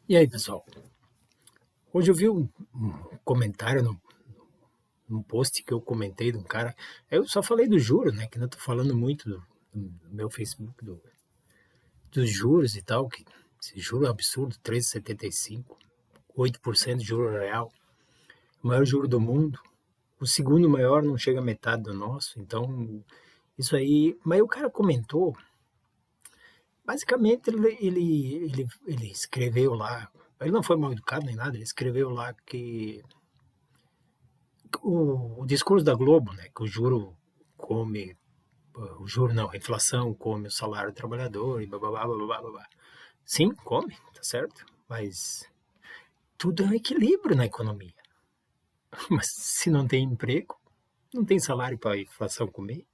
E aí, pessoal? Hoje eu vi um comentário num post que eu comentei de um cara. Eu só falei do juro, né? Que não tô falando muito do meu Facebook, dos juros e tal, que esse juro é absurdo, 13,75, 8% de juro real, o maior juro do mundo. O segundo maior não chega a metade do nosso, então isso aí. Mas o cara comentou, basicamente ele escreveu lá, ele não foi mal educado nem nada, ele escreveu lá que o discurso da Globo, né, que o juro come, o juro não, a inflação come o salário do trabalhador e blá, blá, blá, blá, blá, blá. Sim, come, tá certo, mas tudo é um equilíbrio na economia. Mas se não tem emprego, não tem salário para a inflação comer.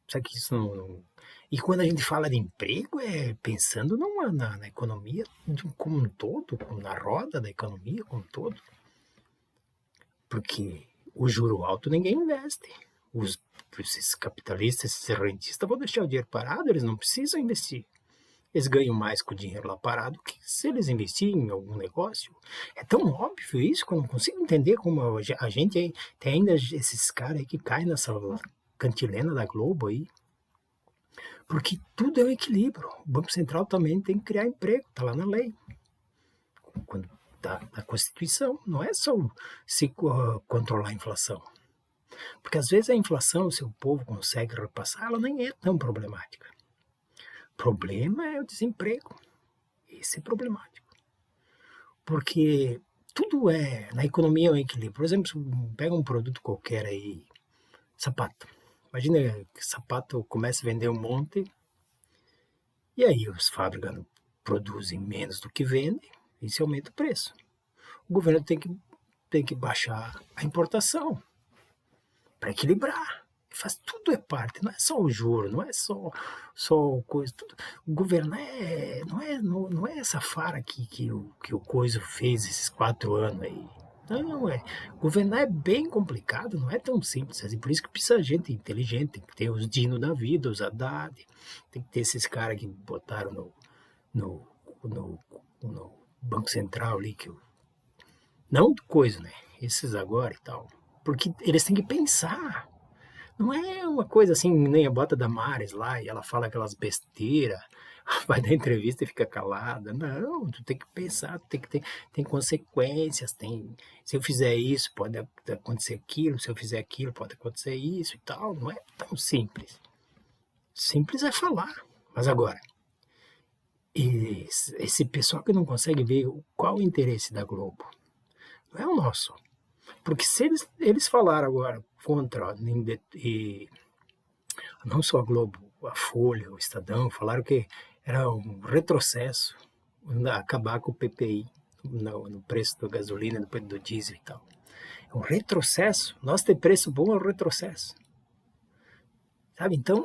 Sabe que isso não. E quando a gente fala de emprego, é pensando na economia como um todo, na roda da economia como um todo. Porque o juro alto ninguém investe. Esses capitalistas, esses rentistas vão deixar o dinheiro parado, eles não precisam investir. Eles ganham mais com o dinheiro lá parado que se eles investirem em algum negócio. É tão óbvio isso que eu não consigo entender como a gente tem ainda esses caras aí que caem nessa cantilena da Globo aí. Porque tudo é um equilíbrio. O Banco Central também tem que criar emprego, está lá na lei. Quando da Constituição, não é só se controlar a inflação. Porque às vezes a inflação, se o povo consegue repassar, ela nem é tão problemática. O problema é o desemprego. Esse é problemático. Porque tudo na economia é um equilíbrio. Por exemplo, pega um produto qualquer aí, sapato. Imagina que sapato começa a vender um monte, e aí as fábricas produzem menos do que vendem, e se aumenta o preço. O governo tem que baixar a importação para equilibrar. Faz tudo é parte, não é só o juro, não é só coisa. Tudo. Governar não é essa fara que o Coiso fez esses 4 anos aí. Não, é. Governar é bem complicado, não é tão simples assim. Por isso que precisa de gente inteligente, tem que ter os Dino da vida, os Haddad, tem que ter esses caras que botaram no, no, no Banco Central ali, não do Coiso, né? Esses agora e tal. Porque eles têm que pensar. Não é uma coisa assim, nem a bota da Mares lá, e ela fala aquelas besteiras, vai dar entrevista e fica calada. Não, tu tem que pensar, tu tem consequências, se eu fizer isso, pode acontecer aquilo, se eu fizer aquilo, pode acontecer isso e tal. Não é tão simples. Simples é falar. Mas agora, esse pessoal que não consegue ver qual o interesse da Globo, não é o nosso. Porque se eles falaram agora contra, e não só a Globo, a Folha, o Estadão, falaram que era um retrocesso acabar com o PPI no preço da gasolina, depois do diesel e tal. É um retrocesso. Nós ter preço bom é um retrocesso. Sabe? Então,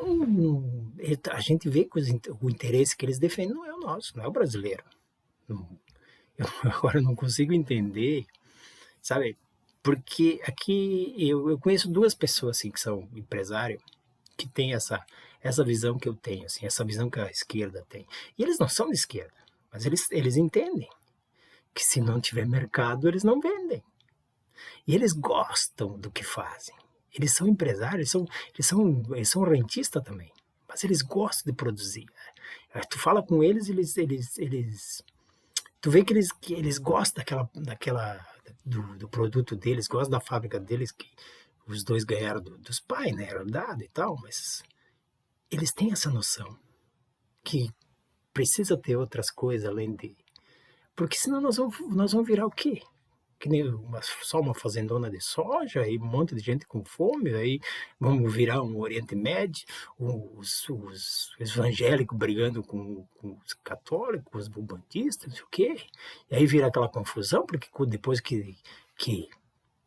a gente vê que o interesse que eles defendem não é o nosso, não é o brasileiro. Eu agora não consigo entender, sabe? Porque aqui eu conheço duas pessoas assim que são empresários que têm essa visão que eu tenho, assim, essa visão que a esquerda tem. E eles não são de esquerda, mas eles entendem que se não tiver mercado, eles não vendem. E eles gostam do que fazem. Eles são empresários, eles são rentistas também, mas eles gostam de produzir. Tu fala com eles tu vê que eles gostam do produto deles, gostam da fábrica deles, que os dois ganharam dos pais, né, herdado e tal, mas eles têm essa noção que precisa ter outras coisas além de... Porque senão nós vamos virar o quê? Que nem só uma fazendona de soja e um monte de gente com fome, aí vamos virar um Oriente Médio, os evangélicos brigando com os católicos, os budistas, não sei o quê. E aí vira aquela confusão, porque depois que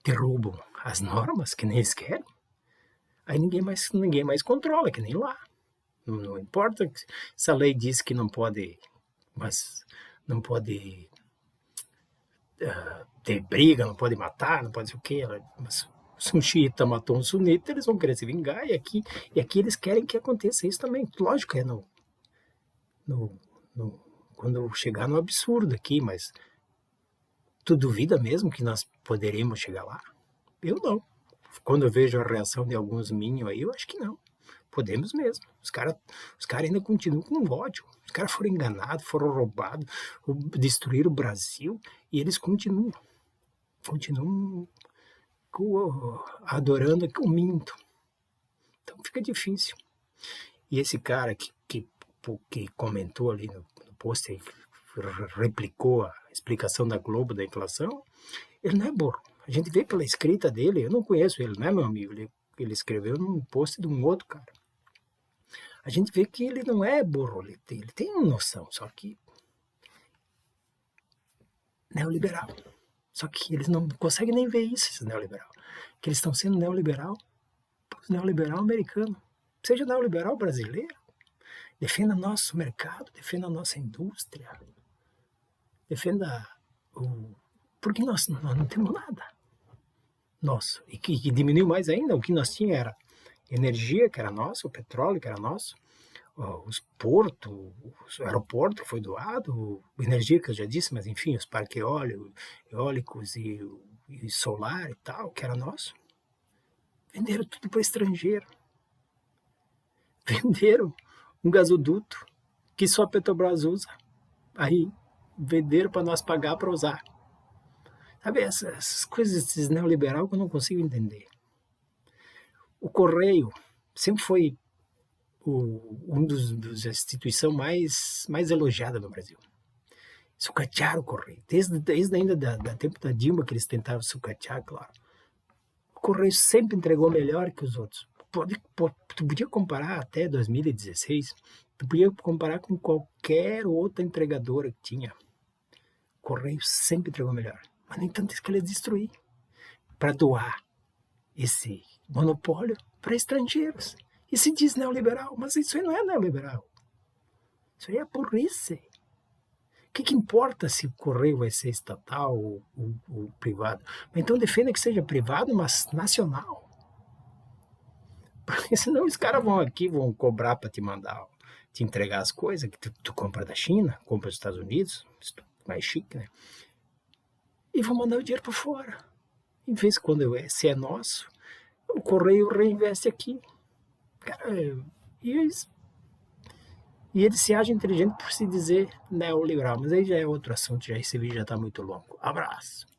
derrubam as normas que nem eles querem, aí ninguém mais controla, que nem lá. Não importa se a lei diz que não pode, mas não pode ter briga, não pode matar, não pode ser o quê. Mas se um xiita matou um sunita, eles vão querer se vingar, e aqui eles querem que aconteça isso também. Lógico que é no quando chegar no absurdo aqui, mas tu duvida mesmo que nós poderíamos chegar lá? Eu não. Quando eu vejo a reação de alguns minions aí, eu acho que não. Podemos mesmo. Os cara ainda continuam com ódio. Os caras foram enganados, foram roubados, destruíram o Brasil e eles continuam adorando o minto. Então fica difícil. E esse cara que comentou ali no post, replicou a explicação da Globo da inflação, ele não é burro. A gente vê pela escrita dele, eu não conheço ele, não é meu amigo, ele escreveu num post de um outro cara. A gente vê que ele não é burro, ele tem noção, só que neoliberal. Só que eles não conseguem nem ver isso, esses neoliberal. Que eles estão sendo neoliberal americano. Seja neoliberal brasileiro. Defenda nosso mercado, defenda a nossa indústria. Defenda o... Porque nós não temos nada. Nosso. E que diminuiu mais ainda, o que nós tínhamos era energia, que era nosso, o petróleo, que era nosso, os portos, o aeroporto que foi doado, energia que eu já disse, mas enfim, os parques eólicos e solar e tal, que era nosso. Venderam tudo para estrangeiro. Venderam um gasoduto que só a Petrobras usa. Aí venderam para nós pagar para usar. Sabe, essas coisas desses neoliberal que eu não consigo entender. O Correio sempre foi uma das instituições mais elogiadas no Brasil. Sucatearam o Correio. Desde ainda da tempo da Dilma que eles tentavam sucatear, claro. O Correio sempre entregou melhor que os outros. Tu podia comparar até 2016, tu podia comparar com qualquer outra entregadora que tinha. O Correio sempre entregou melhor. Mas, no entanto, isso que eles destruíram para doar esse monopólio para estrangeiros. E se diz neoliberal, mas isso aí não é neoliberal. Isso aí é burrice. O que importa se o Correio vai ser estatal ou privado? Então defenda que seja privado, mas nacional. Porque senão os caras vão aqui, vão cobrar para te entregar as coisas que tu compra da China, compra dos Estados Unidos, mais chique, né? E vão mandar o dinheiro para fora. Em vez de se é nosso, o Correio reinveste aqui. Cara, e eles se agem inteligente por se dizer neoliberal, mas aí já é outro assunto, esse vídeo já está muito longo. Abraço!